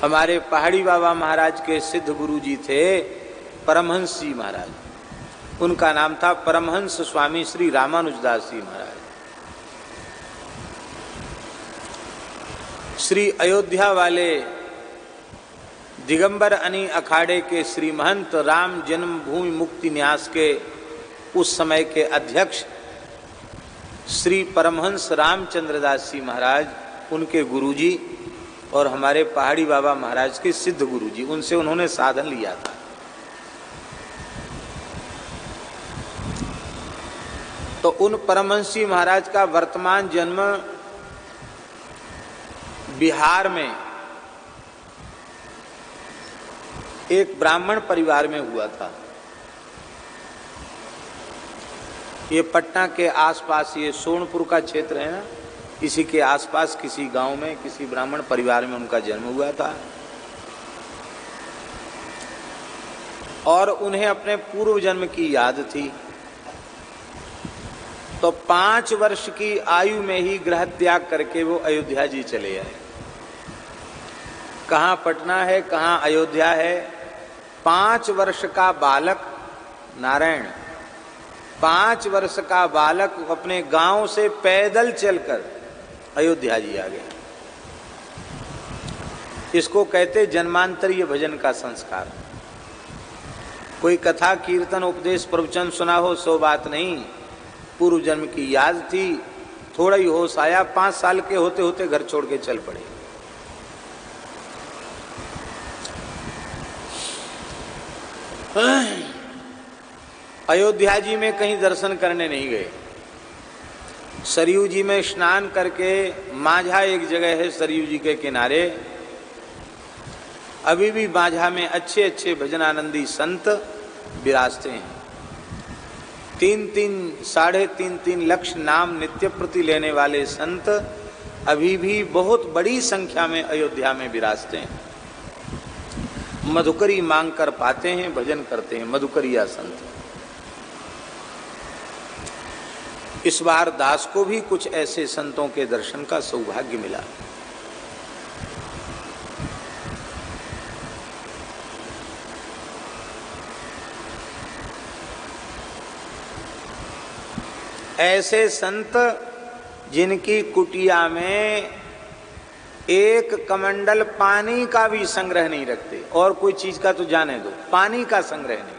हमारे पहाड़ी बाबा महाराज के सिद्ध गुरु जी थे परमहंस जी महाराज। उनका नाम था परमहंस स्वामी श्री रामानुजदास जी महाराज। श्री अयोध्या वाले दिगंबर अनी अखाड़े के श्री महंत राम जन्मभूमि मुक्ति न्यास के उस समय के अध्यक्ष श्री परमहंस रामचंद्रदास जी महाराज, उनके गुरुजी और हमारे पहाड़ी बाबा महाराज के सिद्ध गुरुजी, उनसे उन्होंने साधन लिया था। तो उन परमहंस जी महाराज का वर्तमान जन्म बिहार में एक ब्राह्मण परिवार में हुआ था। ये पटना के आसपास, ये सोनपुर का क्षेत्र है ना, इसी के आसपास किसी गांव में किसी ब्राह्मण परिवार में उनका जन्म हुआ था। और उन्हें अपने पूर्व जन्म की याद थी। तो 5 वर्ष की आयु में ही गृह त्याग करके वो अयोध्या जी चले आए। कहाँ पटना है, कहाँ अयोध्या है। 5 वर्ष का बालक नारायण, 5 वर्ष का बालक अपने गांव से पैदल चलकर अयोध्या जी आ गया। इसको कहते जन्मांतरीय भजन का संस्कार। कोई कथा कीर्तन उपदेश प्रवचन सुना हो सो बात नहीं, पूर्व जन्म की याद थी, थोड़ा ही होश आया, 5 साल के होते होते घर छोड़ के चल पड़े। अयोध्या जी में कहीं दर्शन करने नहीं गए। सरयू जी में स्नान करके, माझा एक जगह है सरयू जी के किनारे, अभी भी माझा में अच्छे अच्छे भजनानंदी संत विराजते हैं। 3-3, 3.5 लाख नाम नित्य प्रति लेने वाले संत अभी भी बहुत बड़ी संख्या में अयोध्या में विराजते हैं। मधुकरी मांग कर पाते हैं, भजन करते हैं, मधुकरिया संत। इस बार दास को भी कुछ ऐसे संतों के दर्शन का सौभाग्य मिला। ऐसे संत जिनकी कुटिया में एक कमंडल पानी का भी संग्रह नहीं रखते, और कोई चीज का तो जाने दो, पानी का संग्रह नहीं।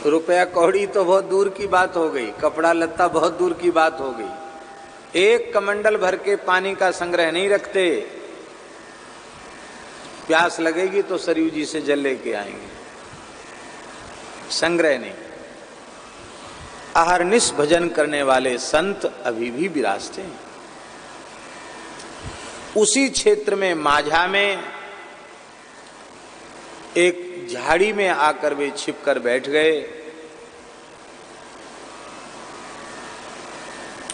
रुपया कौड़ी तो बहुत दूर की बात हो गई, कपड़ा लत्ता बहुत दूर की बात हो गई, एक कमंडल भर के पानी का संग्रह नहीं रखते। प्यास लगेगी तो सरयू जी से जल लेके आएंगे, संग्रह नहीं। अहरनिश भजन करने वाले संत अभी भी विराजते हैं। उसी क्षेत्र में माझा में एक झाड़ी में आकर वे छिपकर बैठ गए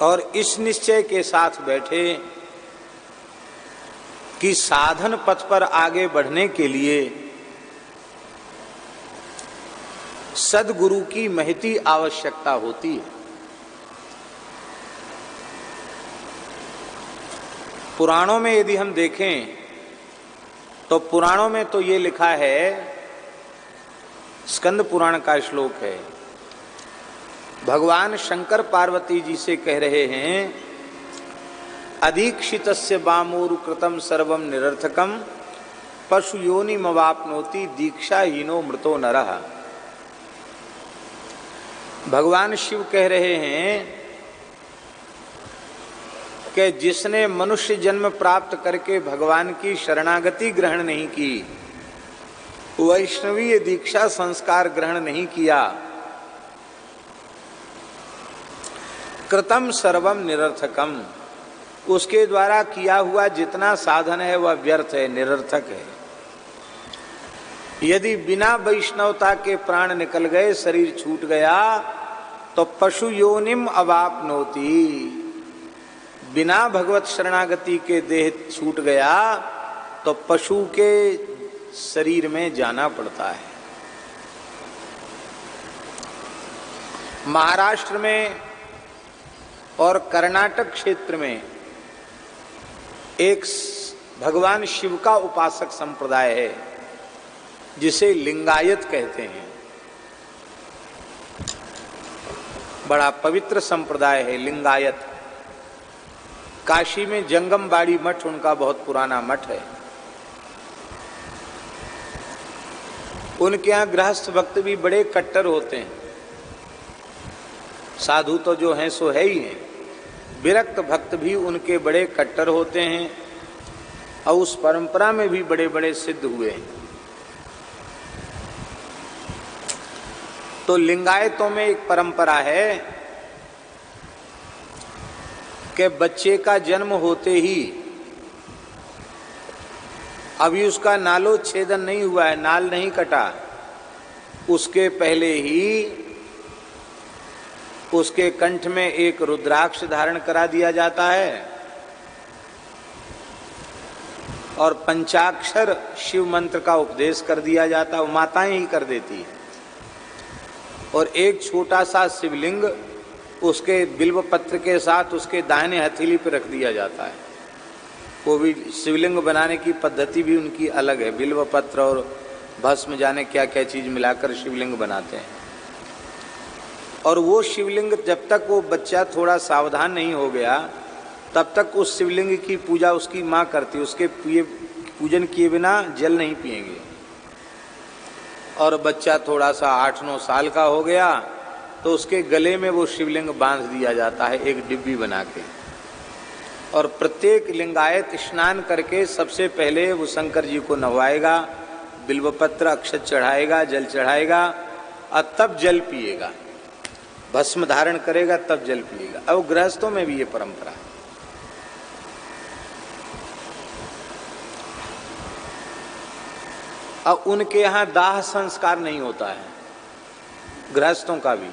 और इस निश्चय के साथ बैठे कि साधन पथ पर आगे बढ़ने के लिए सद्गुरु की महती आवश्यकता होती है। पुराणों में यदि हम देखें तो पुराणों में तो ये लिखा है, स्कंद पुराण का श्लोक है, भगवान शंकर पार्वती जी से कह रहे हैं, अधीक्षितस्य बामूर कृतम सर्वम निरर्थकम पशु योनि मवाप्नोति दीक्षाहीनो मृतो नरः। भगवान शिव कह रहे हैं कि जिसने मनुष्य जन्म प्राप्त करके भगवान की शरणागति ग्रहण नहीं की, वैष्णवीय दीक्षा संस्कार ग्रहण नहीं किया, कृतम सर्वम निरर्थकम, उसके द्वारा किया हुआ जितना साधन है वह व्यर्थ है, निरर्थक है। यदि बिना वैष्णवता के प्राण निकल गए, शरीर छूट गया, तो पशु योनिम अवाप्नोति, बिना भगवत शरणागति के देह छूट गया तो पशु के शरीर में जाना पड़ता है। महाराष्ट्र में और कर्नाटक क्षेत्र में एक भगवान शिव का उपासक संप्रदाय है जिसे लिंगायत कहते हैं। बड़ा पवित्र संप्रदाय है लिंगायत। काशी में जंगम बाड़ी मठ उनका बहुत पुराना मठ है। उनके यहाँ गृहस्थ भक्त भी बड़े कट्टर होते हैं। साधु तो जो हैं सो है ही हैं, विरक्त भक्त भी उनके बड़े कट्टर होते हैं और उस परंपरा में भी बड़े बड़े सिद्ध हुए हैं। तो लिंगायतों में एक परंपरा है कि बच्चे का जन्म होते ही, अभी उसका नालो छेदन नहीं हुआ है, नाल नहीं कटा, उसके पहले ही उसके कंठ में एक रुद्राक्ष धारण करा दिया जाता है और पंचाक्षर शिव मंत्र का उपदेश कर दिया जाता है। वो माताएं ही कर देती है। और एक छोटा सा शिवलिंग उसके बिल्व पत्र के साथ उसके दाहिने हथेली पर रख दिया जाता है। वो भी शिवलिंग बनाने की पद्धति भी उनकी अलग है। बिल्व पत्र और भस्म जाने क्या क्या चीज मिलाकर शिवलिंग बनाते हैं। और वो शिवलिंग जब तक वो बच्चा थोड़ा सावधान नहीं हो गया तब तक उस शिवलिंग की पूजा उसकी माँ करती। उसके पूजन किए बिना जल नहीं पिएंगे। और बच्चा थोड़ा सा 8-9 साल का हो गया तो उसके गले में वो शिवलिंग बांध दिया जाता है एक डिब्बी बना के। और प्रत्येक लिंगायत स्नान करके सबसे पहले वो शंकर जी को नहवाएगा, बिल्वपत्र अक्षत चढ़ाएगा, जल चढ़ाएगा और तब जल पिएगा। भस्म धारण करेगा तब जल पिएगा। अब गृहस्थों में भी ये परंपरा है। अब उनके यहाँ दाह संस्कार नहीं होता है, गृहस्थों का भी।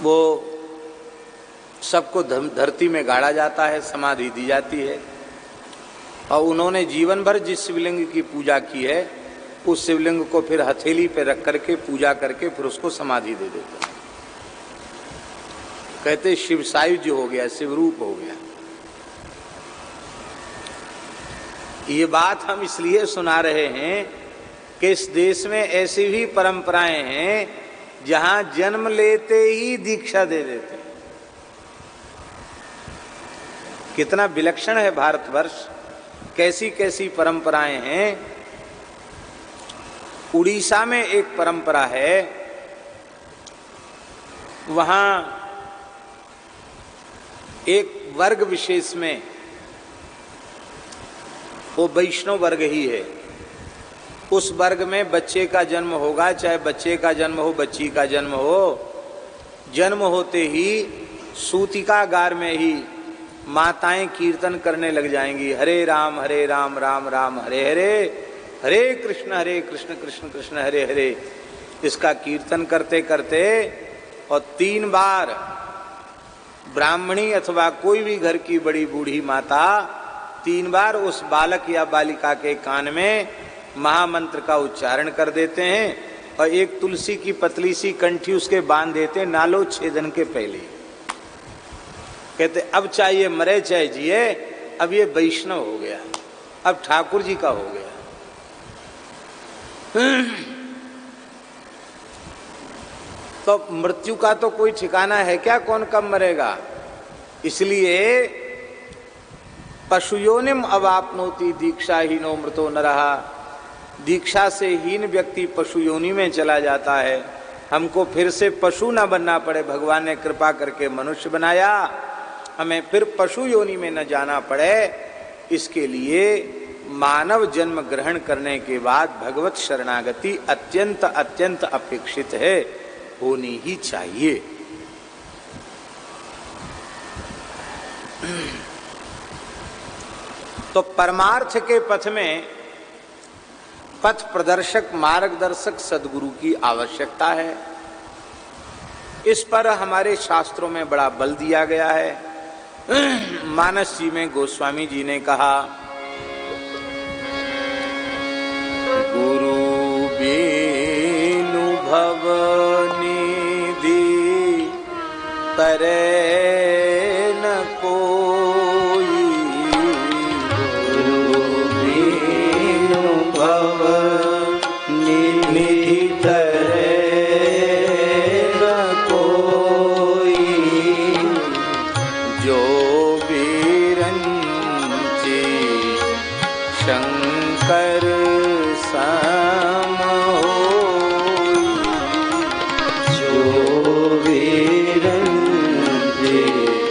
वो सबको धरती में गाड़ा जाता है, समाधि दी जाती है और उन्होंने जीवन भर जिस शिवलिंग की पूजा की है उस शिवलिंग को फिर हथेली पे रख करके पूजा करके फिर उसको समाधि दे देते हैं। कहते शिव सायुज्य हो गया, शिवरूप हो गया। ये बात हम इसलिए सुना रहे हैं कि इस देश में ऐसी भी परंपराएं हैं जहां जन्म लेते ही दीक्षा दे देते हैं। कितना विलक्षण है भारतवर्ष, कैसी कैसी परंपराएं हैं। उड़ीसा में एक परंपरा है, वहां एक वर्ग विशेष में, वो वैष्णव वर्ग ही है, उस वर्ग में बच्चे का जन्म होगा, चाहे बच्चे का जन्म हो बच्ची का जन्म हो, जन्म होते ही सूतिकागार में ही माताएं कीर्तन करने लग जाएंगी, हरे राम राम राम हरे हरे, हरे कृष्ण कृष्ण कृष्ण हरे हरे। इसका कीर्तन करते करते और 3 बार ब्राह्मणी अथवा कोई भी घर की बड़ी बूढ़ी माता 3 बार उस बालक या बालिका के कान में महामंत्र का उच्चारण कर देते हैं और एक तुलसी की पतली सी कंठी उसके बांध देते नालो छेदन के पहले। कहते अब चाहे मरे चाहे जिए, अब ये वैष्णव हो गया, अब ठाकुर जी का हो गया। तो मृत्यु का तो कोई ठिकाना है क्या, कौन कब मरेगा। इसलिए पशुयोनिम अवापनोति दीक्षाहीनो मृतो न रहा। दीक्षा से हीन व्यक्ति पशु योनि में चला जाता है। हमको फिर से पशु ना बनना पड़े, भगवान ने कृपा करके मनुष्य बनाया, हमें फिर पशु योनि में न जाना पड़े, इसके लिए मानव जन्म ग्रहण करने के बाद भगवत शरणागति अत्यंत अत्यंत अपेक्षित है, होनी ही चाहिए। तो परमार्थ के पथ में पथ प्रदर्शक मार्गदर्शक सद्गुरु की आवश्यकता है। इस पर हमारे शास्त्रों में बड़ा बल दिया गया है। मानस जी में गोस्वामी जी ने कहा, गुरु बीनु भवनिधि तरे न कोई, शंकर सम होई, जो विरंजे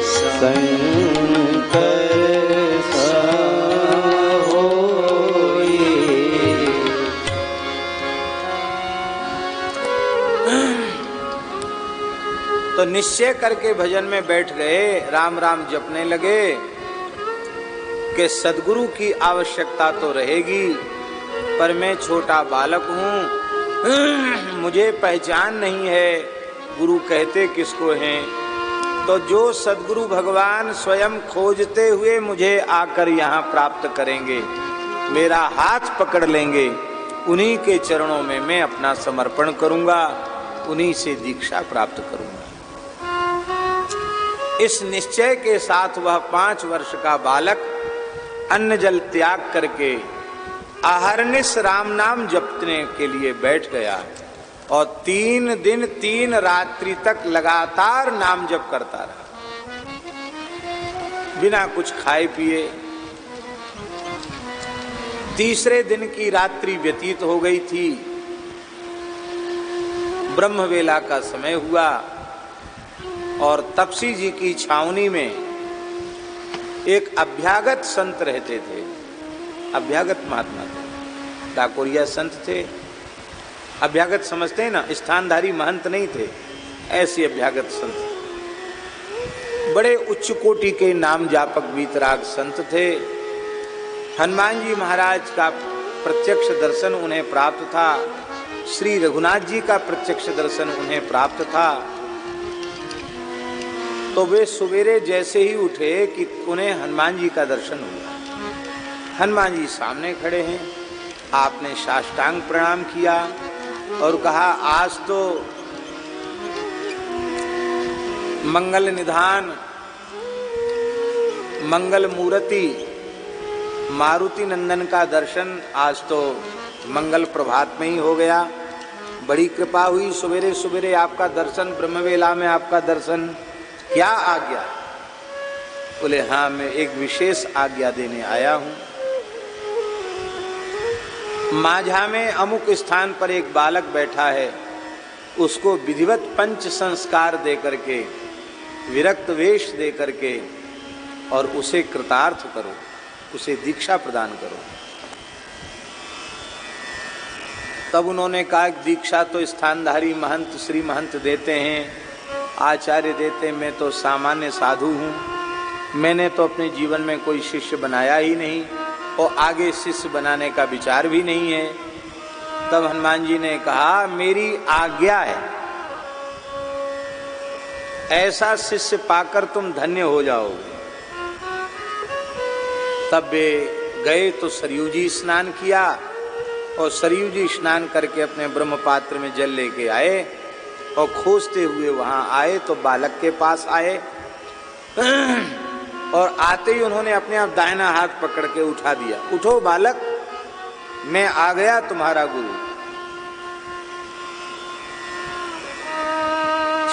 शंकर सम होई। तो निश्चय करके भजन में बैठ गए, राम राम जपने लगे कि सदगुरु की आवश्यकता तो रहेगी, पर मैं छोटा बालक हूं, मुझे पहचान नहीं है, गुरु कहते किसको हैं। तो जो सदगुरु भगवान स्वयं खोजते हुए मुझे आकर यहाँ प्राप्त करेंगे, मेरा हाथ पकड़ लेंगे, उन्हीं के चरणों में मैं अपना समर्पण करूंगा, उन्हीं से दीक्षा प्राप्त करूंगा। इस निश्चय के साथ वह 5 वर्ष का बालक अन्न जल त्याग करके अहरनिश राम नाम जपने के लिए बैठ गया और 3 दिन 3 रात्रि तक लगातार नाम जप करता रहा, बिना कुछ खाए पिए। तीसरे दिन की रात्रि व्यतीत हो गई थी, ब्रह्मवेला का समय हुआ और तपसी जी की छावनी में एक अभ्यागत संत रहते थे। अभ्यागत महात्मा थे, डाकोरिया संत थे। अभ्यागत समझते हैं ना, स्थानधारी महंत नहीं थे, ऐसे अभ्यागत संत। बड़े उच्च कोटि के नाम जापक वीतराग संत थे। हनुमान जी महाराज का प्रत्यक्ष दर्शन उन्हें प्राप्त था, श्री रघुनाथ जी का प्रत्यक्ष दर्शन उन्हें प्राप्त था। तो वे सवेरे जैसे ही उठे कि उन्हें हनुमान जी का दर्शन हुआ। हनुमान जी सामने खड़े हैं, आपने साष्टांग प्रणाम किया और कहा, आज तो मंगल निधान मंगल मूर्ति मारुति नंदन का दर्शन आज तो मंगल प्रभात में ही हो गया। बड़ी कृपा हुई, सवेरे सवेरे आपका दर्शन, ब्रह्मवेला में आपका दर्शन, क्या आज्ञा? बोले, हाँ, मैं एक विशेष आज्ञा देने आया हूं। माझा में अमुक स्थान पर एक बालक बैठा है, उसको विधिवत पंच संस्कार दे करके, विरक्त वेश दे करके और उसे कृतार्थ करो, उसे दीक्षा प्रदान करो। तब उन्होंने कहा, दीक्षा तो स्थानधारी महंत श्री महंत देते हैं, आचार्य देते, मैं तो सामान्य साधु हूँ, मैंने तो अपने जीवन में कोई शिष्य बनाया ही नहीं और आगे शिष्य बनाने का विचार भी नहीं है। तब हनुमान जी ने कहा, मेरी आज्ञा है, ऐसा शिष्य पाकर तुम धन्य हो जाओगे। तब वे गए तो सरयू जी स्नान किया और सरयू जी स्नान करके अपने ब्रह्म पात्र में जल लेके आए और खोजते हुए वहां आए तो बालक के पास आए और आते ही उन्होंने अपने आप दाहिना हाथ पकड़ के उठा दिया, उठो बालक, मैं आ गया तुम्हारा गुरु।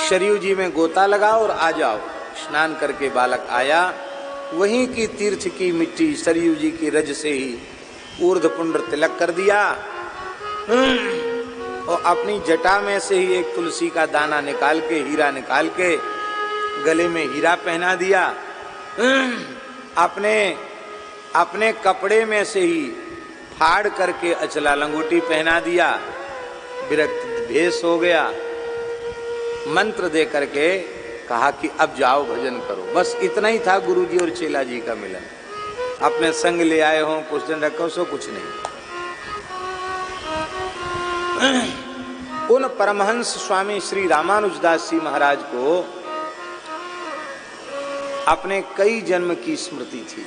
सरयू जी में गोता लगाओ और आ जाओ। स्नान करके बालक आया, वहीं की तीर्थ की मिट्टी सरयू जी की रज से ही ऊर्ध्वपुंड्र तिलक कर दिया और अपनी जटा में से ही एक तुलसी का दाना निकाल के, हीरा निकाल के गले में हीरा पहना दिया। अपने कपड़े में से ही फाड़ करके अचला लंगोटी पहना दिया, विरक्त भेष हो गया। मंत्र दे करके कहा कि अब जाओ भजन करो। बस इतना ही था गुरु जी और चेला जी का मिलन। अपने संग ले आए हो, कुछ दिन रखो, सो कुछ नहीं। उन परमहंस स्वामी श्री रामानुजदास जी महाराज को अपने कई जन्म की स्मृति थी।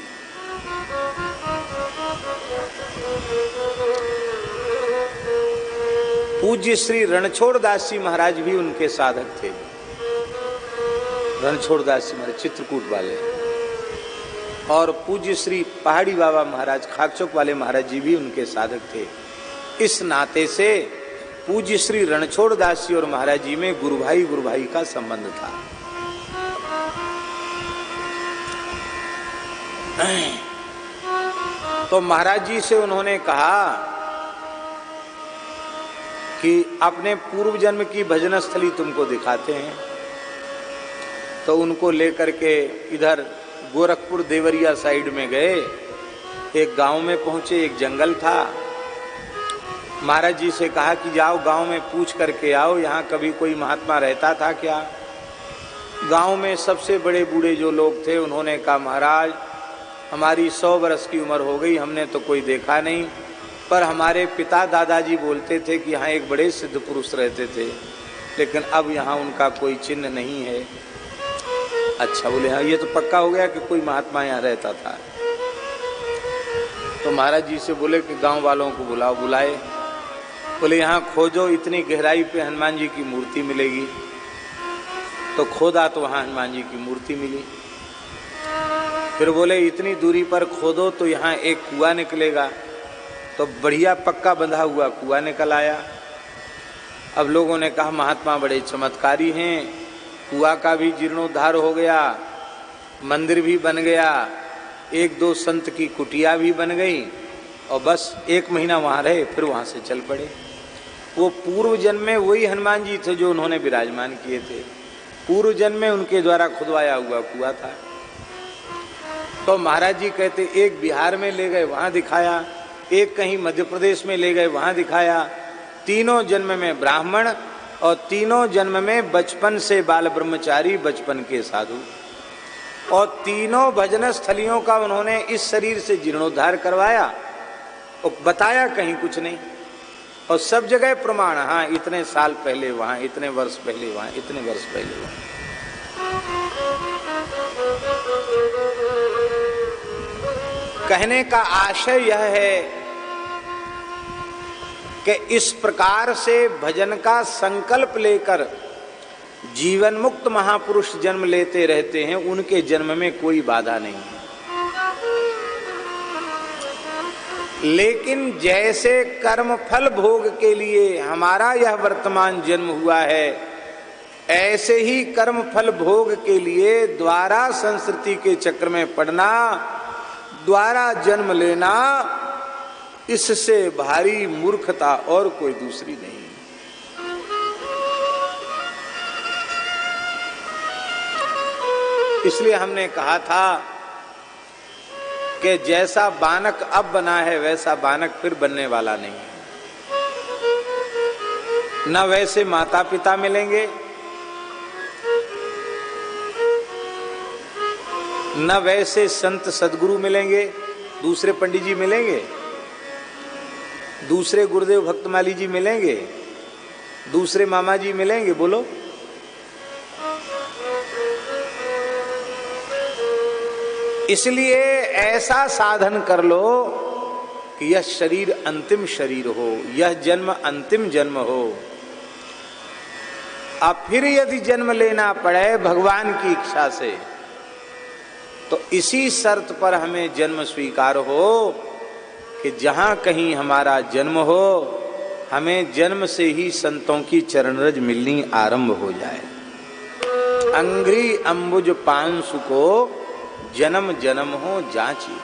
पूज्य श्री रणछोड़ दास जी महाराज भी उनके साधक थे। रणछोड़ दास जी महाराज चित्रकूट वाले, और पूज्य श्री पहाड़ी बाबा महाराज खाकचौक वाले महाराज जी भी उनके साधक थे। इस नाते से पूज्य श्री रणछोड़ दास जी और महाराज जी में गुरु भाई का संबंध था। तो महाराज जी से उन्होंने कहा कि अपने पूर्व जन्म की भजन स्थली तुमको दिखाते हैं। तो उनको लेकर के इधर गोरखपुर देवरिया साइड में गए। एक गांव में पहुंचे, एक जंगल था। महाराज जी से कहा कि जाओ गांव में पूछ करके आओ, यहाँ कभी कोई महात्मा रहता था क्या। गांव में सबसे बड़े बूढ़े जो लोग थे उन्होंने कहा महाराज हमारी 100 वर्ष की उम्र हो गई, हमने तो कोई देखा नहीं, पर हमारे पिता दादाजी बोलते थे कि यहाँ एक बड़े सिद्ध पुरुष रहते थे, लेकिन अब यहाँ उनका कोई चिन्ह नहीं है। अच्छा, बोले हाँ ये तो पक्का हो गया कि कोई महात्मा यहाँ रहता था। तो महाराज जी से बोले कि गांव वालों को बुलाओ। बुलाए, बोले यहाँ खोजो, इतनी गहराई पे हनुमान जी की मूर्ति मिलेगी। तो खोदा तो वहाँ हनुमान जी की मूर्ति मिली। फिर बोले इतनी दूरी पर खोदो तो यहाँ एक कुआं निकलेगा। तो बढ़िया पक्का बंधा हुआ कुआं निकल आया। अब लोगों ने कहा महात्मा बड़े चमत्कारी हैं, कुआं का भी जीर्णोद्धार हो गया, मंदिर भी बन गया, 1-2 संत की कुटिया भी बन गई, और बस 1 महीना वहाँ रहे, फिर वहाँ से चल पड़े। वो पूर्व जन्म में वही हनुमान जी थे जो उन्होंने विराजमान किए थे। पूर्व जन्म में उनके द्वारा खुदवाया हुआ कुआं था। तो महाराज जी कहते एक बिहार में ले गए, वहाँ दिखाया, एक कहीं मध्य प्रदेश में ले गए, वहाँ दिखाया। तीनों जन्म में ब्राह्मण और तीनों जन्म में बचपन से बाल ब्रह्मचारी, बचपन के साधु, और तीनों भजन स्थलियों का उन्होंने इस शरीर से जीर्णोद्धार करवाया और बताया कहीं कुछ नहीं। और सब जगह प्रमाण, हाँ इतने साल पहले वहाँ, इतने वर्ष पहले वहाँ, इतने वर्ष पहले वहाँ। कहने का आशय यह है कि इस प्रकार से भजन का संकल्प लेकर जीवन मुक्त महापुरुष जन्म लेते रहते हैं, उनके जन्म में कोई बाधा नहीं है। लेकिन जैसे कर्म फल भोग के लिए हमारा यह वर्तमान जन्म हुआ है, ऐसे ही कर्म फल भोग के लिए द्वारा संस्कृति के चक्र में पड़ना, द्वारा जन्म लेना, इससे भारी मूर्खता और कोई दूसरी नहीं। इसलिए हमने कहा था कि जैसा बानक अब बना है वैसा बानक फिर बनने वाला नहीं है। न वैसे माता पिता मिलेंगे, न वैसे संत सदगुरु मिलेंगे, दूसरे पंडित जी मिलेंगे, दूसरे गुरुदेव भक्तमाली जी मिलेंगे, दूसरे मामा जी मिलेंगे। बोलो, इसलिए ऐसा साधन कर लो कि यह शरीर अंतिम शरीर हो, यह जन्म अंतिम जन्म हो। अब फिर यदि जन्म लेना पड़े भगवान की इच्छा से, तो इसी शर्त पर हमें जन्म स्वीकार हो कि जहां कहीं हमारा जन्म हो, हमें जन्म से ही संतों की चरणरज मिलनी आरंभ हो जाए। अंग्री अंबुज पांसु को जन्म जन्म हो जांची।